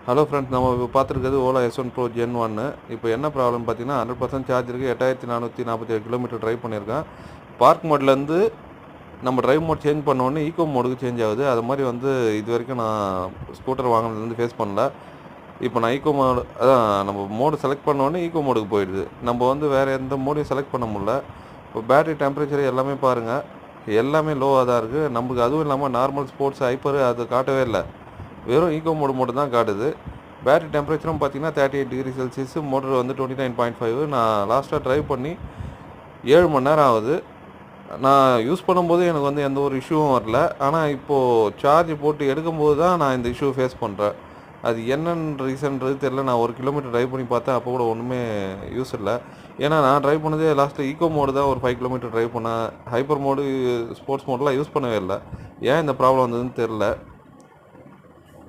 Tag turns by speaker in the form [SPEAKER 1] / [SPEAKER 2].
[SPEAKER 1] Hello friends, நம்ம இப்போ பார்த்துருக்கிறது Ola S1 Pro Gen 1. இப்போ என்ன ப்ராப்ளம் பார்த்தீங்கன்னா 100% சார்ஜ் இருக்குது. 8447 கிலோமீட்டர் ட்ரைவ் பண்ணியிருக்கேன். பார்க் மோட்லேருந்து நம்ம ட்ரைவ் மோட் சேஞ்ச் பண்ணோடனே ஈகோ மோடுக்கு சேஞ்ச் ஆகுது. அது மாதிரி வந்து இது வரைக்கும் நான் ஸ்கூட்டர் வாங்கினதுலேருந்து ஃபேஸ் பண்ணல. இப்போ நான் ஈகோ மோடு அதான் நம்ம மோடு செலக்ட் பண்ணோடனே ஈகோ மோடுக்கு போயிடுது. நம்ம வந்து வேறு எந்த மோடையும் செலக்ட் பண்ண முடியல. இப்போ பேட்டரி டெம்பரேச்சர் எல்லாமே பாருங்கள், எல்லாமே லோவாக தான் இருக்குது. நமக்கு அதுவும் இல்லாமல் நார்மல் ஸ்போர்ட்ஸ் ஹைப்பர் அது காட்டவே இல்லை, வெறும் ஈகோ மோடு மட்டும் தான் காட்டுது. பேட்டரி டெம்பரேச்சரும் பார்த்தீங்கன்னா 38 டிகிரி செல்சியஸ், மோட்டர் வந்து 29.5. நான் லாஸ்ட்டாக ட்ரைவ் பண்ணி 7 மணி நேரம் ஆகுது. நான் யூஸ் பண்ணும்போது எனக்கு வந்து எந்த ஒரு இஷ்யூவும் வரல. ஆனால் இப்போது சார்ஜ் போட்டு எடுக்கும்போது தான் நான் இந்த இஷ்யூ ஃபேஸ் பண்ணுறேன். அது என்னென்னு ரீசன்றது தெரில. நான் 1 கிலோமீட்டர் ட்ரைவ் பண்ணி பார்த்தேன், அப்போ கூட ஒன்றுமே யூஸ் இல்லை. ஏன்னா நான் ட்ரைவ் பண்ணதே லாஸ்ட்டில் ஈகோ மோடு தான் ஒரு 5 கிலோமீட்டர் ட்ரைவ் பண்ணேன். ஹைப்பர் மோடு ஸ்போர்ட்ஸ் மோடெலாம் யூஸ் பண்ணவே இல்லை. ஏன் இந்த ப்ராப்ளம் வந்ததுன்னு தெரில.